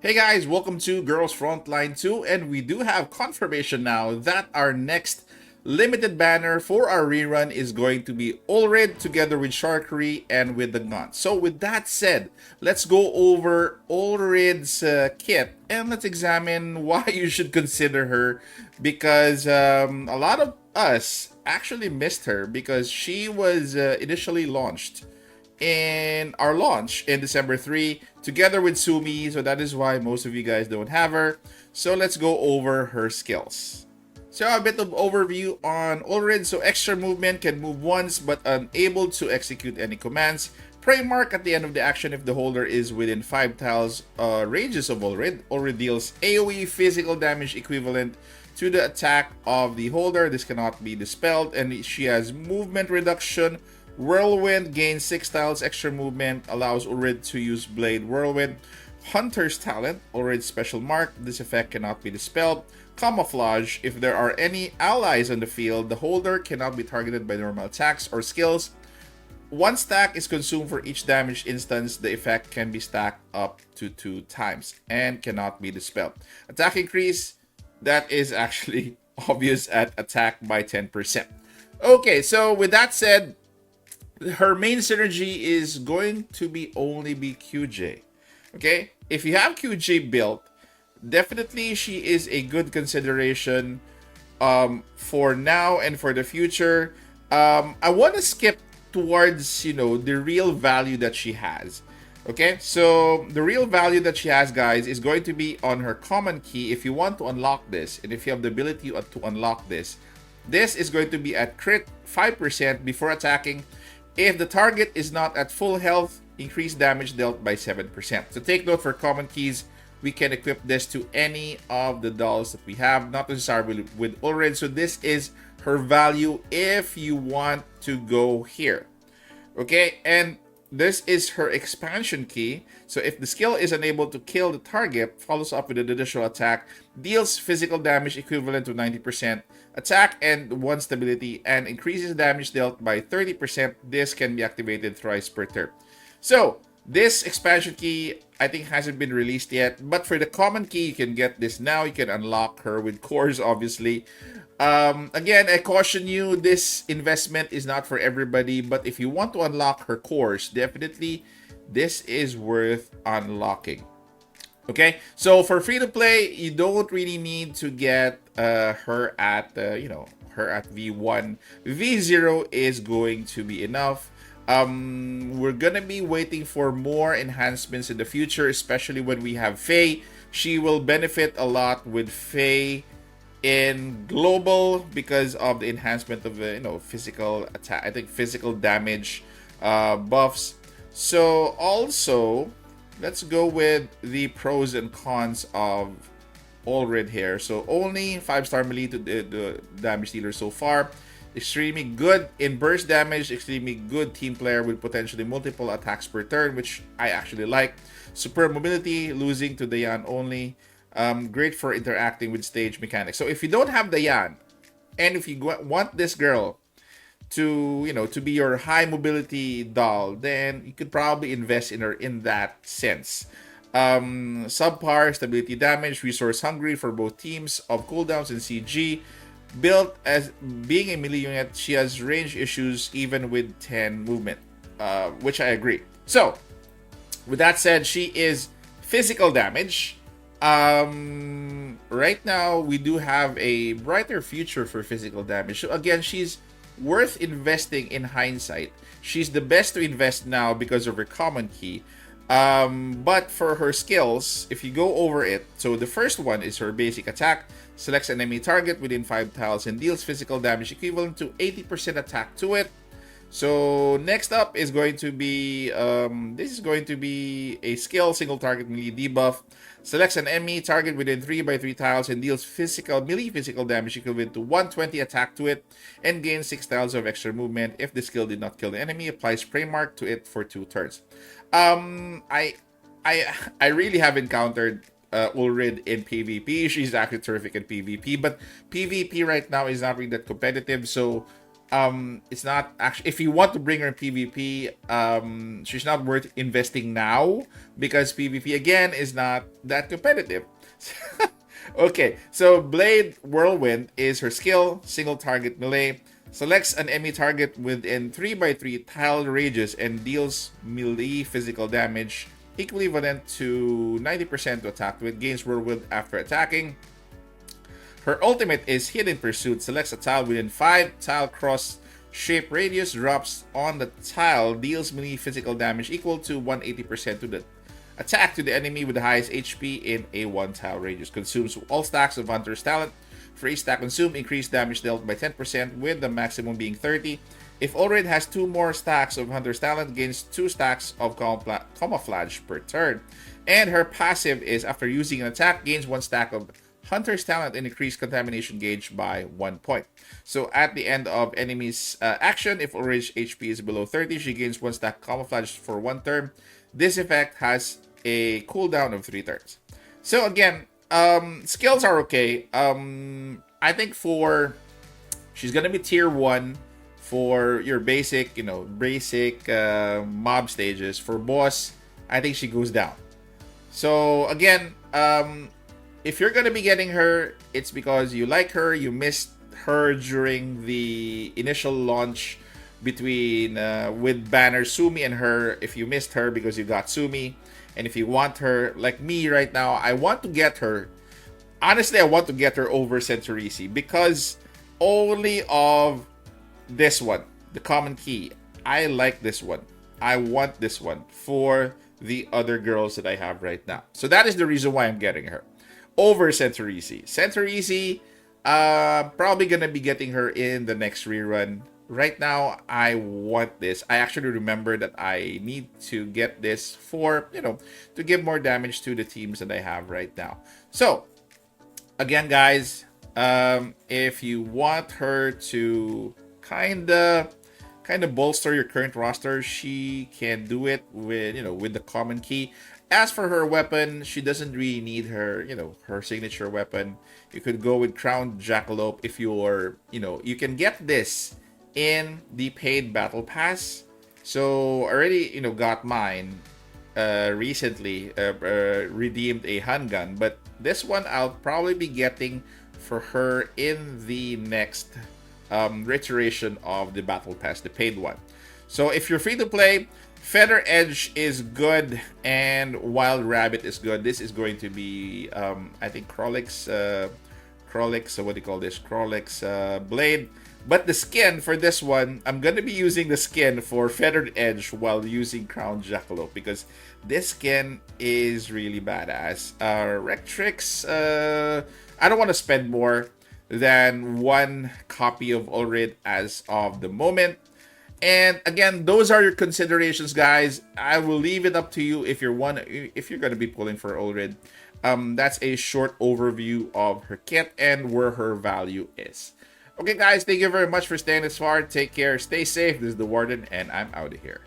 Hey guys, welcome to Girls Frontline 2, and we do have confirmation now that our next limited banner for our rerun is going to be Ullrid together with Sharkery and with the gun. So with that said, let's go over Ullrid's kit and let's examine why you should consider her, because a lot of us actually missed her because she was initially launched in our launch in December 3 together with Sumi, so that is why most of you guys don't have her. So let's go over her skills. So a bit of overview on Ullrid. So extra movement, can move once but unable to execute any commands. Prey mark at the end of the action if the holder is within 5 tiles ranges of Ullrid. Ullrid deals AoE physical damage equivalent to the attack of the holder. This cannot be dispelled, and she has movement reduction. Whirlwind gains 6 tiles extra movement, allows Ullrid to use Blade Whirlwind. Hunter's Talent, Ullrid's special mark, this effect cannot be dispelled. Camouflage, if there are any allies on the field, the holder cannot be targeted by normal attacks or skills. One stack is consumed for each damage instance. The effect can be stacked up to 2 times and cannot be dispelled. Attack increase, that is actually obvious at attack by 10%. Okay, so with that said, her main synergy is going to be only be QJ. Okay, if you have QJ built, definitely she is a good consideration for now and for the future. I want to skip towards the real value that she has. Okay, so the real value that she has, guys, is going to be on her common key. If you want to unlock this, and if you have the ability to unlock this, this is going to be at crit 5% before attacking. If the target is not at full health, increase damage dealt by 7%. So take note, for common keys, we can equip this to any of the dolls that we have, not necessarily with Ullrid. So this is her value if you want to go here. Okay, and this is her expansion key. So if the skill is unable to kill the target, follows up with an additional attack, deals physical damage equivalent to 90% attack and 1 stability, and increases damage dealt by 30%. This can be activated thrice per turn. So this expansion key, I think, hasn't been released yet, but for the common key, you can get this now. You can unlock her with cores, obviously. Again, I caution you, this investment is not for everybody, but if you want to unlock her cores, definitely this is worth unlocking. Okay, so for free to play, you don't really need to get her at her at V1. V0 is going to be enough. We're gonna be waiting for more enhancements in the future, especially when we have Faye. She will benefit a lot with Faye in global because of the enhancement of physical attack, I think physical damage buffs. So also, let's go with the pros and cons of Ullrid here. So only 5-star melee to the damage dealer so far. Extremely good in burst damage, extremely good team player with potentially multiple attacks per turn, which I actually like. Superb mobility, losing to Dayan only. Great for interacting with stage mechanics. So if you don't have Dayan, and if you want this girl to to be your high mobility doll, then you could probably invest in her in that sense. Subpar stability damage, resource hungry for both teams of cooldowns and CG. Built as being a melee unit, she has range issues even with 10 movement, which I agree. So with that said, she is physical damage. Right now we do have a brighter future for physical damage. So again, she's worth investing in hindsight. She's the best to invest now because of her common key. But for her skills, if you go over it, so the first one is her basic attack. Selects an enemy target within 5 tiles and deals physical damage equivalent to 80% attack to it. So next up is going to be this is going to be a skill, single target melee debuff. Selects an enemy target within 3x3 tiles and deals melee physical damage equivalent to 120 attack to it, and gains 6 tiles of extra movement. If the skill did not kill the enemy, applies prey mark to it for 2 turns. I really have encountered Ullrid in PvP. She's actually terrific in PvP, but PvP right now is not really that competitive, so it's not actually, if you want to bring her in PvP, she's not worth investing now because PvP again is not that competitive. Okay, so Blade Whirlwind is her skill, single target melee, selects an enemy target within 3x3 tile radius and deals melee physical damage equivalent to 90% to attack with, gains Whirlwind after attacking. Her ultimate is Hidden Pursuit, selects a tile within 5 tile cross shape radius, drops on the tile, deals melee physical damage equal to 180% to the attack to the enemy with the highest HP in a 1 tile radius. Consumes all stacks of Hunter's Talent. For each stack consumed, increase damage dealt by 10%, with the maximum being 30. If Ullrid has 2 more stacks of Hunter's Talent, gains 2 stacks of Camouflage per turn. And her passive is, after using an attack, gains 1 stack of Hunter's Talent and increase contamination gauge by 1 point. So at the end of enemy's action, if Ullrid's HP is below 30, she gains 1 stack Camouflage for 1 turn. This effect has a cooldown of 3 turns. So again, skills are okay. I think she's gonna be tier 1 for your basic, basic mob stages. For boss, I think she goes down. So again, if you're gonna be getting her, it's because you like her, you missed her during the initial launch between with Banner, Sumi, and her. If you missed her because you got Sumi, and if you want her, like me right now, I want to get her. Honestly, I want to get her over Centurici because only of this one, the common key. I like this one. I want this one for the other girls that I have right now. So that is the reason why I'm getting her over Centurici. Centurici, probably gonna be getting her in the next rerun. Right now, I want this. I actually remember that I need to get this for, to give more damage to the teams that I have right now. So, again, guys, if you want her to kind of bolster your current roster, she can do it with, with the common key. As for her weapon, she doesn't really need her, her signature weapon. You could go with Crown Jackalope if you're, you can get this in the paid battle pass. So already got mine recently, redeemed a handgun, but this one I'll probably be getting for her in the next reiteration of the battle pass, the paid one. So if you're free to play, Feather Edge is good and Wild Rabbit is good. This is going to be I think Krolix, what do you call this, Krolix Blade. But the skin for this one, I'm going to be using the skin for Feathered Edge while using Crown Jackalope because this skin is really badass. Rectrix, I don't want to spend more than 1 copy of Ullrid as of the moment. And again, those are your considerations, guys. I will leave it up to you if you're going to be pulling for Ullrid. That's a short overview of her kit and where her value is. Okay, guys, thank you very much for staying this far. Take care, stay safe. This is the Warden, and I'm out of here.